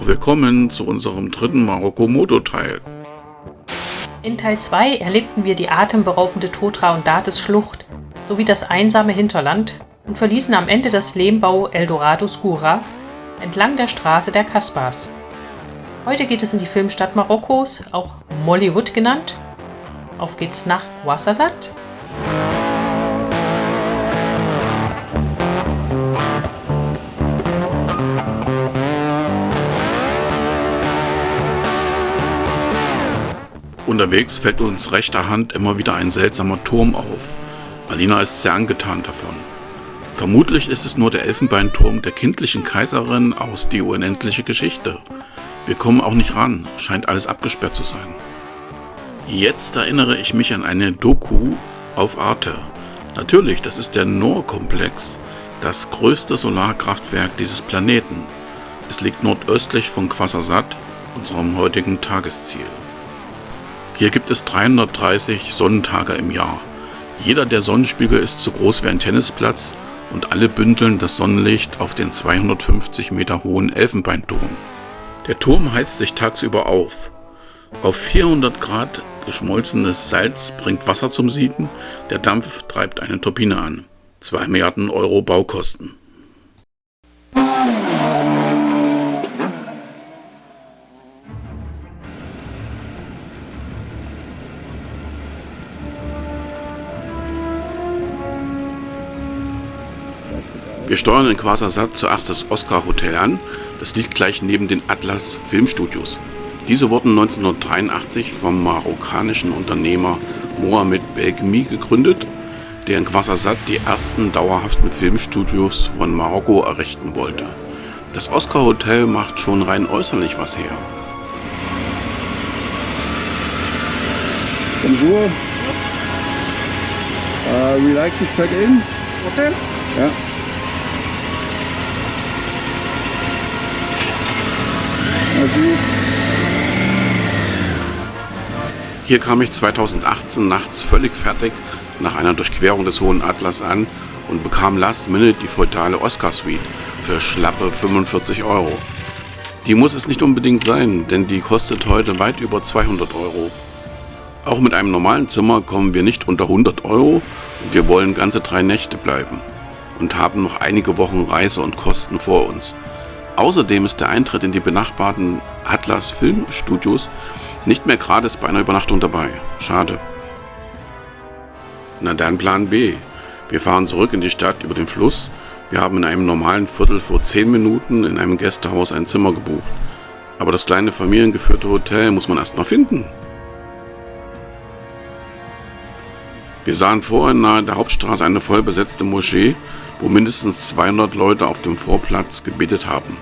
willkommen zu unserem dritten Marokko-Moto-Teil. In Teil 2 erlebten wir die atemberaubende Totra und Dates Schlucht sowie das einsame Hinterland und verließen am Ende das Lehmbau Eldorado Scoura entlang der Straße der Kasbahs. Heute geht es in die Filmstadt Marokkos, auch Mollywood genannt. Auf geht's nach Ouarzazate. Unterwegs fällt uns rechter Hand immer wieder ein seltsamer Turm auf. Alina ist sehr angetan davon. Vermutlich ist es nur der Elfenbeinturm der kindlichen Kaiserin aus Die unendliche Geschichte. Wir kommen auch nicht ran, scheint alles abgesperrt zu sein. Jetzt erinnere ich mich an eine Doku auf Arte. Natürlich, das ist der Noor-Komplex, das größte Solarkraftwerk dieses Planeten. Es liegt nordöstlich von Ouarzazate, unserem heutigen Tagesziel. Hier gibt es 330 Sonnentage im Jahr. Jeder der Sonnenspiegel ist so groß wie ein Tennisplatz und alle bündeln das Sonnenlicht auf den 250 Meter hohen Elfenbeinturm. Der Turm heizt sich tagsüber auf. Auf 400 Grad geschmolzenes Salz bringt Wasser zum Sieden, der Dampf treibt eine Turbine an. 2 Milliarden Euro Baukosten. Wir steuern in Ouarzazate zuerst das Oscar Hotel an, das liegt gleich neben den Atlas Filmstudios. Diese wurden 1983 vom marokkanischen Unternehmer Mohamed Belgmi gegründet, der in Ouarzazate die ersten dauerhaften Filmstudios von Marokko errichten wollte. Das Oscar Hotel macht schon rein äußerlich was her. Bonjour. We like to check in. Hotel? Ja. Hier kam ich 2018 nachts völlig fertig nach einer Durchquerung des Hohen Atlas an und bekam last minute die feudale Oscar Suite für schlappe 45 Euro. Die muss es nicht unbedingt sein, denn die kostet heute weit über 200 Euro. Auch mit einem normalen Zimmer kommen wir nicht unter 100 Euro und wir wollen ganze 3 Nächte bleiben und haben noch einige Wochen Reise und Kosten vor uns. Außerdem ist der Eintritt in die benachbarten Atlas Filmstudios nicht mehr gratis bei einer Übernachtung dabei. Schade. Na dann Plan B. Wir fahren zurück in die Stadt über den Fluss. Wir haben in einem normalen Viertel vor 10 Minuten in einem Gästehaus ein Zimmer gebucht. Aber das kleine familiengeführte Hotel muss man erst mal finden. Wir sahen vorhin nahe der Hauptstraße eine vollbesetzte Moschee, wo mindestens 200 Leute auf dem Vorplatz gebetet haben.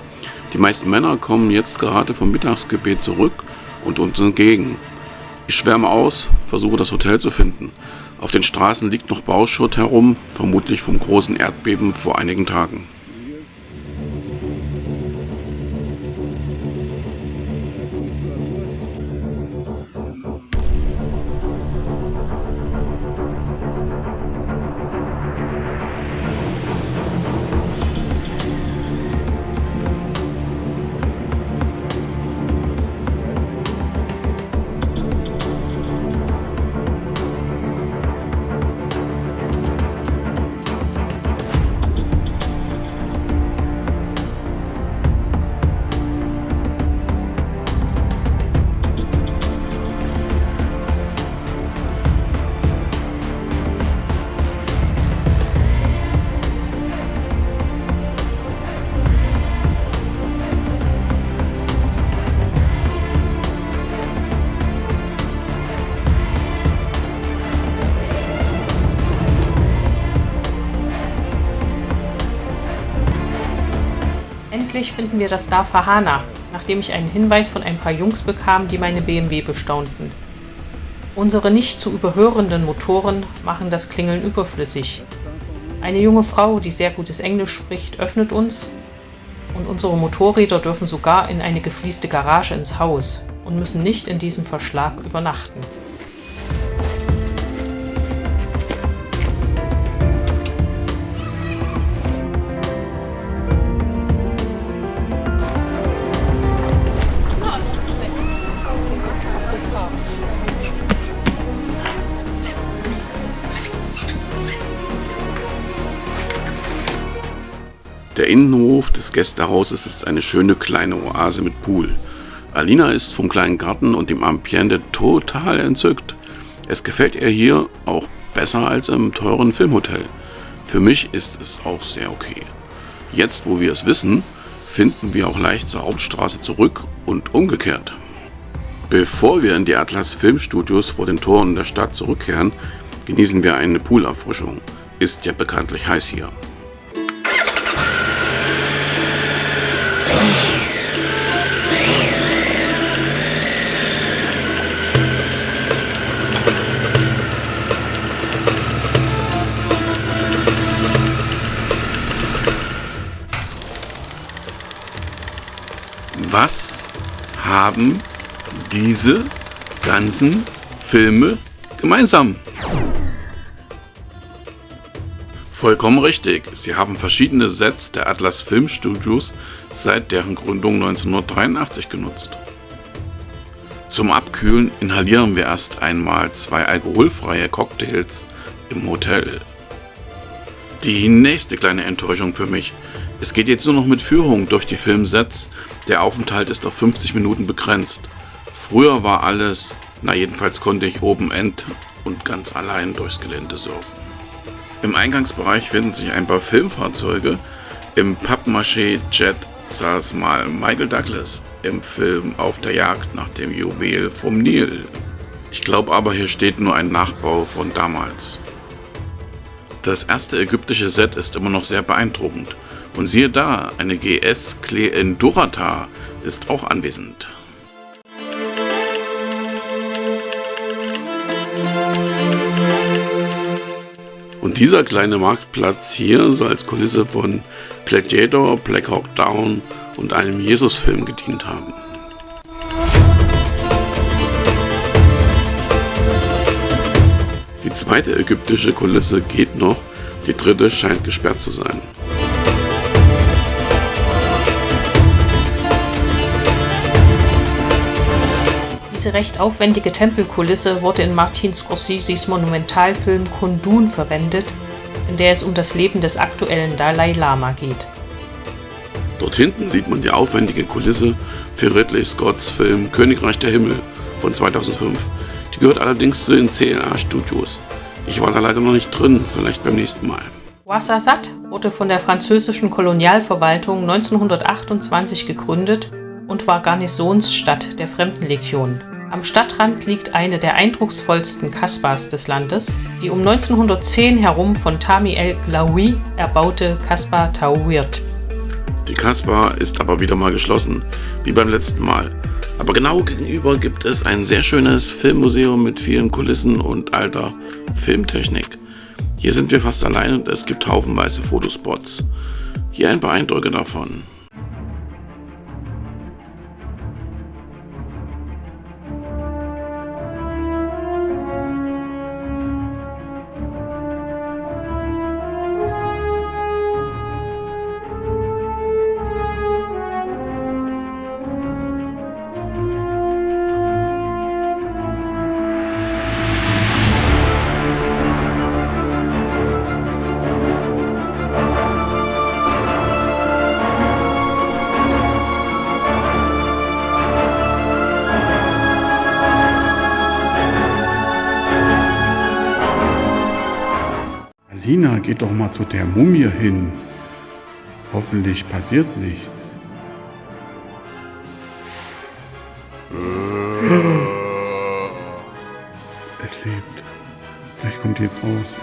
Die meisten Männer kommen jetzt gerade vom Mittagsgebet zurück und uns entgegen. Ich schwärme aus, versuche das Hotel zu finden. Auf den Straßen liegt noch Bauschutt herum, vermutlich vom großen Erdbeben vor einigen Tagen. Endlich finden wir das Dar Farhana, nachdem ich einen Hinweis von ein paar Jungs bekam, die meine BMW bestaunten. Unsere nicht zu überhörenden Motoren machen das Klingeln überflüssig. Eine junge Frau, die sehr gutes Englisch spricht, öffnet uns und unsere Motorräder dürfen sogar in eine geflieste Garage ins Haus und müssen nicht in diesem Verschlag übernachten. Der Innenhof des Gästehauses ist eine schöne kleine Oase mit Pool. Alina ist vom kleinen Garten und dem Ambiente total entzückt. Es gefällt ihr hier auch besser als im teuren Filmhotel. Für mich ist es auch sehr okay. Jetzt, wo wir es wissen, finden wir auch leicht zur Hauptstraße zurück und umgekehrt. Bevor wir in die Atlas Filmstudios vor den Toren der Stadt zurückkehren, genießen wir eine Poolerfrischung. Ist ja bekanntlich heiß hier. Was haben diese ganzen Filme gemeinsam? Vollkommen richtig, sie haben verschiedene Sets der Atlas Filmstudios seit deren Gründung 1983 genutzt. Zum Abkühlen inhalieren wir erst einmal 2 alkoholfreie Cocktails im Hotel. Die nächste kleine Enttäuschung für mich. Es geht jetzt nur noch mit Führung durch die Filmsets. Der Aufenthalt ist auf 50 Minuten begrenzt. Früher war alles, jedenfalls konnte ich oben und ganz allein durchs Gelände surfen. Im Eingangsbereich finden sich ein paar Filmfahrzeuge. Im Pappmaché-Jet saß mal Michael Douglas im Film Auf der Jagd nach dem Juwel vom Nil. Ich glaube aber, hier steht nur ein Nachbau von damals. Das erste ägyptische Set ist immer noch sehr beeindruckend. Und siehe da, eine GS Klee Dorata ist auch anwesend. Und dieser kleine Marktplatz hier soll als Kulisse von Gladiator, Black Hawk Down und einem Jesus-Film gedient haben. Die zweite ägyptische Kulisse geht noch, die dritte scheint gesperrt zu sein. Diese recht aufwendige Tempelkulisse wurde in Martin Scorseses Monumentalfilm Kundun verwendet, in der es um das Leben des aktuellen Dalai Lama geht. Dort hinten sieht man die aufwendige Kulisse für Ridley Scotts Film Königreich der Himmel von 2005. Die gehört allerdings zu den CLA-Studios. Ich war da leider noch nicht drin, vielleicht beim nächsten Mal. Ouarzazate wurde von der französischen Kolonialverwaltung 1928 gegründet und war Garnisonsstadt der Fremdenlegion. Am Stadtrand liegt eine der eindrucksvollsten Kasbahs des Landes, die um 1910 herum von Tami el-Glaoui erbaute Kasbah Taouirt. Die Kasbah ist aber wieder mal geschlossen, wie beim letzten Mal. Aber genau gegenüber gibt es ein sehr schönes Filmmuseum mit vielen Kulissen und alter Filmtechnik. Hier sind wir fast allein und es gibt haufenweise Fotospots. Hier ein paar Eindrücke davon. Alina, geht doch mal zu der Mumie hin. Hoffentlich passiert nichts. Es lebt. Vielleicht kommt die jetzt raus.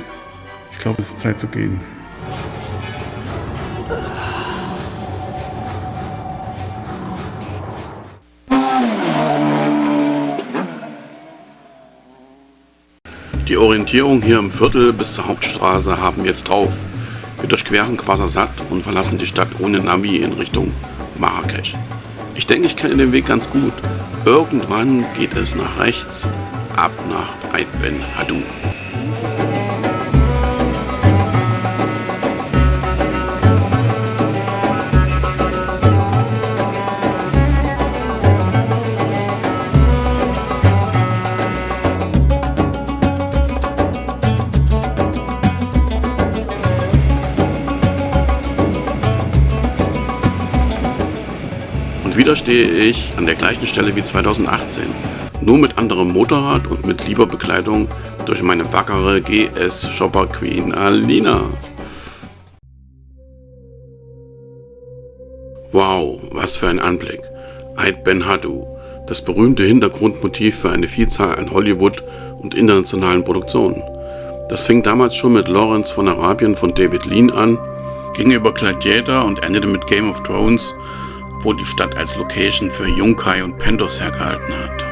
Ich glaube, es ist Zeit zu gehen. Die Orientierung hier im Viertel bis zur Hauptstraße haben wir jetzt drauf. Wir durchqueren Ouarzazate und verlassen die Stadt ohne Navi in Richtung Marrakesch. Ich denke, ich kenne den Weg ganz gut. Irgendwann geht es nach rechts, ab nach Aït Ben Haddou. wieder stehe ich an der gleichen Stelle wie 2018, nur mit anderem Motorrad und mit lieber Bekleidung durch meine wackere GS Shopper Queen Alina. Wow, was für ein Anblick. Eid Ben Haddou, das berühmte Hintergrundmotiv für eine Vielzahl an Hollywood- und internationalen Produktionen. Das fing damals schon mit Lawrence von Arabien von David Lean an, ging über Gladiator und endete mit Game of Thrones, wo die Stadt als Location für Yunkai und Pentos hergehalten hat.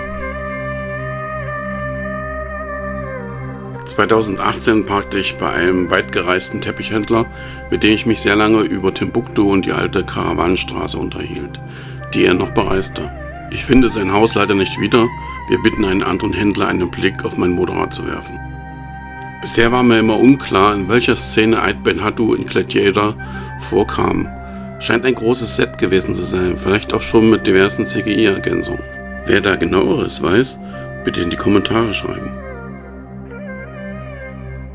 2018 parkte ich bei einem weitgereisten Teppichhändler, mit dem ich mich sehr lange über Timbuktu und die alte Karawanenstraße unterhielt, die er noch bereiste. Ich finde sein Haus leider nicht wieder, wir bitten einen anderen Händler einen Blick auf mein Motorrad zu werfen. Bisher war mir immer unklar, in welcher Szene Eid Ben Haddou in Gladiator vorkam. Scheint ein großes Set gewesen zu sein, vielleicht auch schon mit diversen CGI-Ergänzungen. Wer da genaueres weiß, bitte in die Kommentare schreiben.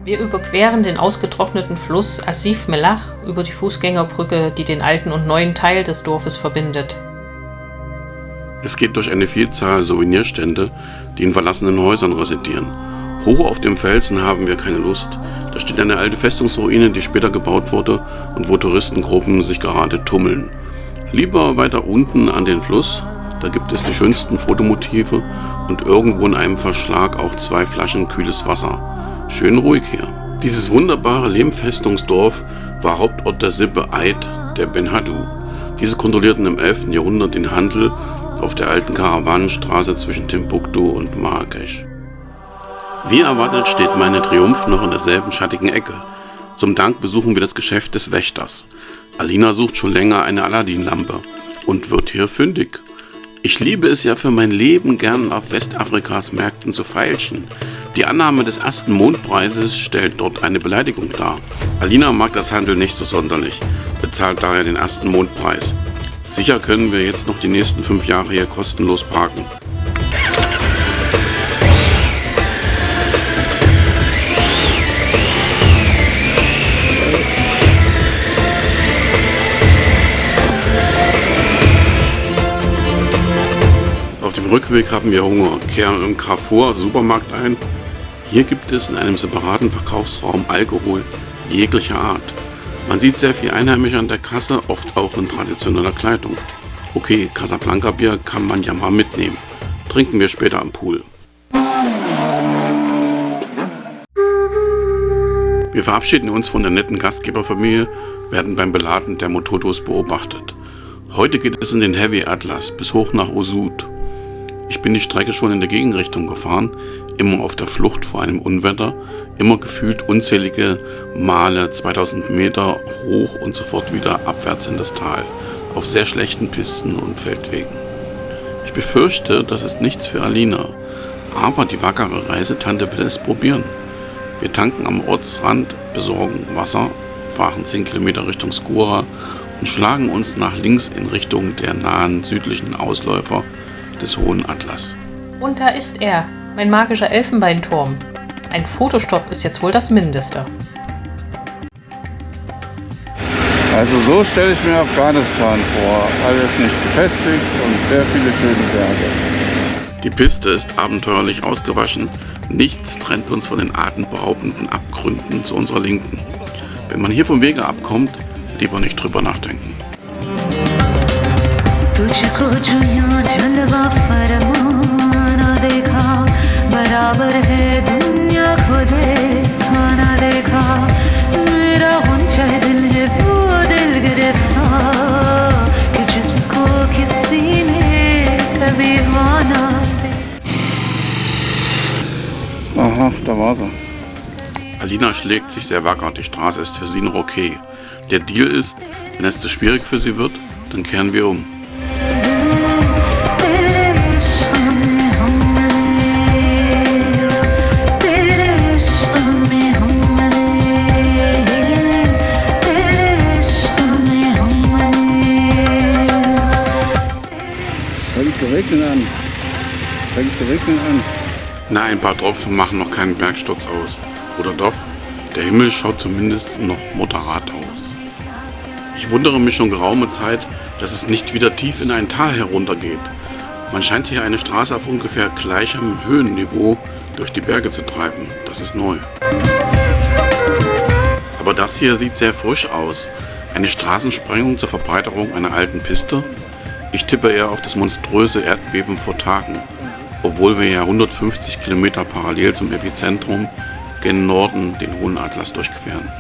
Wir überqueren den ausgetrockneten Fluss Asif Melach über die Fußgängerbrücke, die den alten und neuen Teil des Dorfes verbindet. Es geht durch eine Vielzahl Souvenirstände, die in verlassenen Häusern residieren. Hoch auf dem Felsen haben wir keine Lust. Da steht eine alte Festungsruine, die später gebaut wurde und wo Touristengruppen sich gerade tummeln. Lieber weiter unten an den Fluss, da gibt es die schönsten Fotomotive und irgendwo in einem Verschlag auch 2 Flaschen kühles Wasser. Schön ruhig hier. Dieses wunderbare Lehmfestungsdorf war Hauptort der Sippe Eid der Ben Haddou. Diese kontrollierten im 11. Jahrhundert den Handel auf der alten Karawanenstraße zwischen Timbuktu und Marrakesch. Wie erwartet steht meine Triumph noch in derselben schattigen Ecke. Zum Dank besuchen wir das Geschäft des Wächters. Alina sucht schon länger eine Aladdin-Lampe und wird hier fündig. Ich liebe es ja für mein Leben gern auf Westafrikas Märkten zu feilschen. Die Annahme des ersten Mondpreises stellt dort eine Beleidigung dar. Alina mag das Handeln nicht so sonderlich, bezahlt daher den ersten Mondpreis. Sicher können wir jetzt noch die nächsten 5 Jahre hier kostenlos parken. Auf dem Rückweg haben wir Hunger, kehren im Carrefour Supermarkt ein. Hier gibt es in einem separaten Verkaufsraum Alkohol jeglicher Art. Man sieht sehr viel Einheimische an der Kasse, oft auch in traditioneller Kleidung. Okay, Casablanca Bier kann man ja mal mitnehmen. Trinken wir später am Pool. Wir verabschieden uns von der netten Gastgeberfamilie, werden beim Beladen der Mototos beobachtet. Heute geht es in den Heavy Atlas bis hoch nach Ossud. Ich bin die Strecke schon in der Gegenrichtung gefahren, immer auf der Flucht vor einem Unwetter, immer gefühlt unzählige Male 2000 Meter hoch und sofort wieder abwärts in das Tal, auf sehr schlechten Pisten und Feldwegen. Ich befürchte, das ist nichts für Alina, aber die wackere Reisetante will es probieren. Wir tanken am Ortsrand, besorgen Wasser, fahren 10 Kilometer Richtung Skura und schlagen uns nach links in Richtung der nahen südlichen Ausläufer des Hohen Atlas. Und da ist er, mein magischer Elfenbeinturm. Ein Fotostopp ist jetzt wohl das Mindeste. Also so stelle ich mir Afghanistan vor. Alles nicht befestigt und sehr viele schöne Berge. Die Piste ist abenteuerlich ausgewaschen. Nichts trennt uns von den atemberaubenden Abgründen zu unserer Linken. Wenn man hier vom Wege abkommt, lieber nicht drüber nachdenken. तुझको जुया जलवा फरमाना देखा बराबर है दुनिया को देखा देखा मेरा गुंजा दिल है वो दिल गिरफ्तार कि जिसको किसी ने कभी माना. Aha, da war sie. Alina schlägt sich sehr wacker, die Straße ist für sie noch okay. Der Deal ist, wenn es zu schwierig für sie wird, dann kehren wir um. Fängt zu regnen an. Fängt zu regnen an. Na, ein paar Tropfen machen noch keinen Bergsturz aus. Oder doch? Der Himmel schaut zumindest noch moderat aus. Ich wundere mich schon geraume Zeit, dass es nicht wieder tief in ein Tal heruntergeht. Man scheint hier eine Straße auf ungefähr gleichem Höhenniveau durch die Berge zu treiben. Das ist neu. Aber das hier sieht sehr frisch aus. Eine Straßensprengung zur Verbreiterung einer alten Piste? Ich tippe eher auf das monströse Erdbeben vor Tagen, obwohl wir ja 150 Kilometer parallel zum Epizentrum gen Norden den Hohen Atlas durchqueren.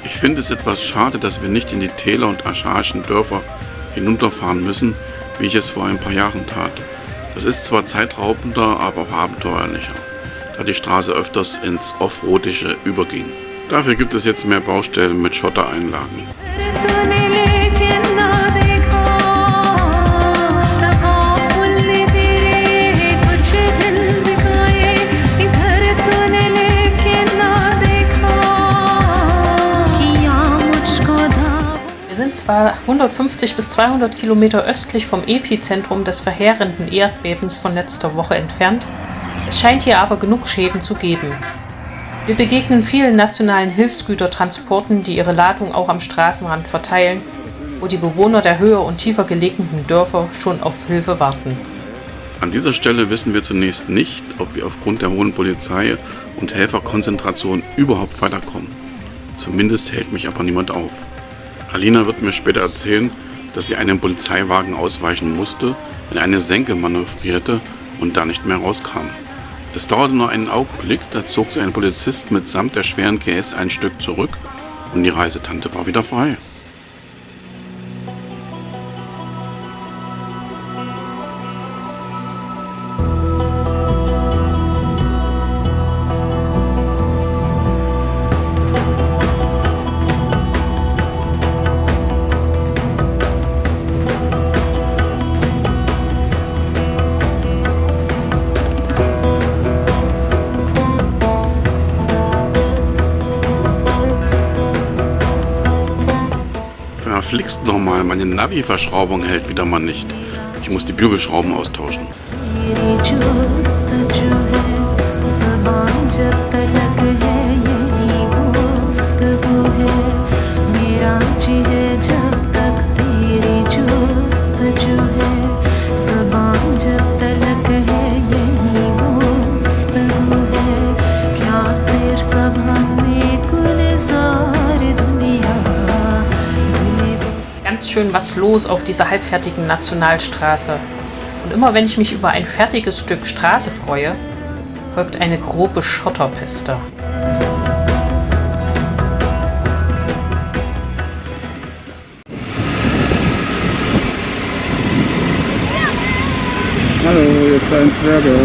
Ich finde es etwas schade, dass wir nicht in die Täler und archaischen Dörfer hinunterfahren müssen, wie ich es vor ein paar Jahren tat. Das ist zwar zeitraubender, aber auch abenteuerlicher, da die Straße öfters ins Offroadische überging. Dafür gibt es jetzt mehr Baustellen mit Schottereinlagen. Wir sind zwar 150 bis 200 Kilometer östlich vom Epizentrum des verheerenden Erdbebens von letzter Woche entfernt, es scheint hier aber genug Schäden zu geben. Wir begegnen vielen nationalen Hilfsgütertransporten, die ihre Ladung auch am Straßenrand verteilen, wo die Bewohner der höher und tiefer gelegenen Dörfer schon auf Hilfe warten. An dieser Stelle wissen wir zunächst nicht, ob wir aufgrund der hohen Polizei- und Helferkonzentration überhaupt weiterkommen. Zumindest hält mich aber niemand auf. Alina wird mir später erzählen, dass sie einem Polizeiwagen ausweichen musste, in eine Senke manövrierte und da nicht mehr rauskam. Es dauerte nur einen Augenblick, da zog sie ein Polizist mitsamt der schweren GS ein Stück zurück und die Reisetante war wieder frei. Verflixt nochmal, meine Navi-Verschraubung hält wieder mal nicht. Ich muss die Bügelschrauben austauschen. Ganz schön was los auf dieser halbfertigen Nationalstraße. Und immer wenn ich mich über ein fertiges Stück Straße freue, folgt eine grobe Schotterpiste. Hallo, ihr kleinen Zwerge.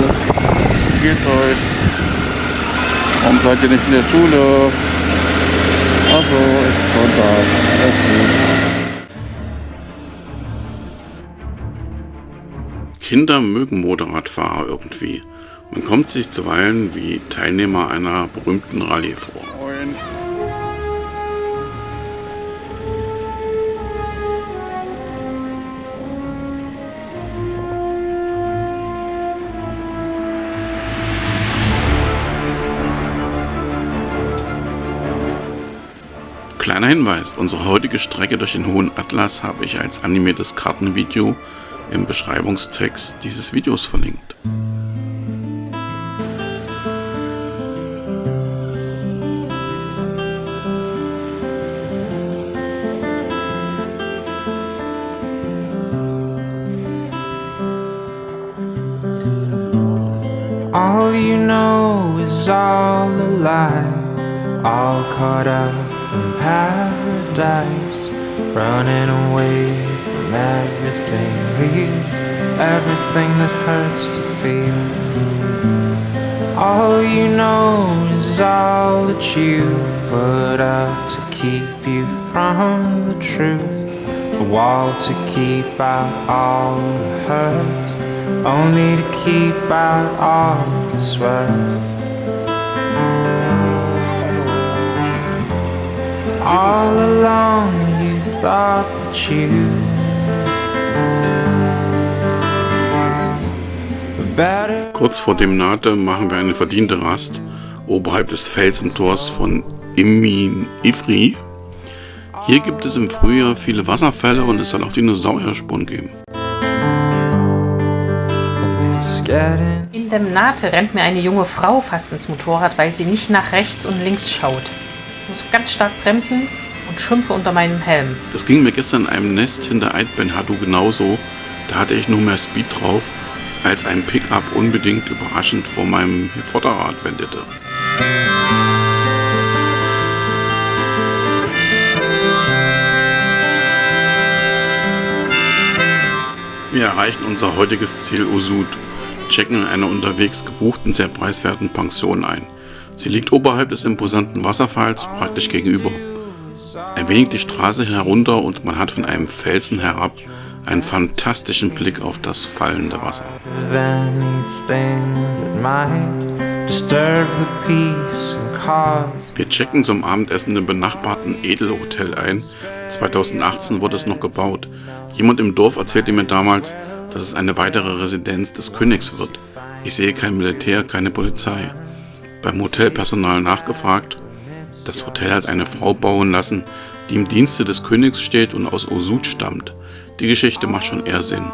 Wie geht's euch? Warum seid ihr nicht in der Schule? Achso, es ist Sonntag. Alles gut. Kinder mögen Motorradfahrer irgendwie. Man kommt sich zuweilen wie Teilnehmer einer berühmten Rallye vor. Moin. Kleiner Hinweis, unsere heutige Strecke durch den Hohen Atlas habe ich als animiertes Kartenvideo im Beschreibungstext dieses Videos verlinkt. All you know is all a lie, all caught up in paradise, running away from everything real, everything that hurts to feel. All you know is all that you've put up to keep you from the truth, the wall to keep out all the hurt, only to keep out all that's worth. All along you thought that you were better. Kurz vor dem Nate machen wir eine verdiente Rast oberhalb des Felsentors von Ifri. Hier gibt es im Frühjahr viele Wasserfälle und es soll auch Dinosaurierspuren geben. It's getting In Demnate rennt mir eine junge Frau fast ins Motorrad, weil sie nicht nach rechts und links schaut. Ich muss ganz stark bremsen und schimpfe unter meinem Helm. Das ging mir gestern in einem Nest hinter Eidbenhadu genauso. Da hatte ich nur mehr Speed drauf, als ein Pickup unbedingt überraschend vor meinem Vorderrad wendete. Wir erreichen unser heutiges Ziel Osud, checken in einer unterwegs gebuchten, sehr preiswerten Pension ein. Sie liegt oberhalb des imposanten Wasserfalls, praktisch gegenüber. Ein wenig die Straße herunter und man hat von einem Felsen herab einen fantastischen Blick auf das fallende Wasser. of anything that might disturb the peace and cause. Wir checken zum Abendessen im benachbarten Edelhotel ein. 2018 wurde es noch gebaut. Jemand im Dorf erzählte mir damals, dass es eine weitere Residenz des Königs wird. Ich sehe kein Militär, keine Polizei. Beim Hotelpersonal nachgefragt. Das Hotel hat eine Frau bauen lassen, die im Dienste des Königs steht und aus Osud stammt. Die Geschichte macht schon eher Sinn.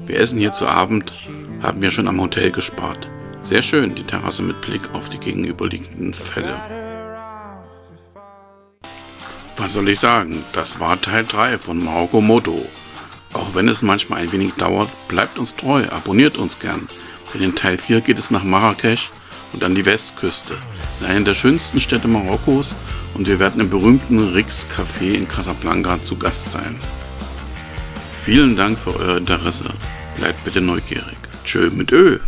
Wir essen hier zu Abend, haben wir schon am Hotel gespart. Sehr schön, die Terrasse mit Blick auf die gegenüberliegenden Fälle. Was soll ich sagen? Das war Teil 3 von Maroko Moto. Auch wenn es manchmal ein wenig dauert, bleibt uns treu, abonniert uns gern. Denn in Teil 4 geht es nach Marrakesch und an die Westküste, in einer der schönsten Städte Marokkos, und wir werden im berühmten Rix Café in Casablanca zu Gast sein. Vielen Dank für euer Interesse. Bleibt bitte neugierig. Tschö mit Ö.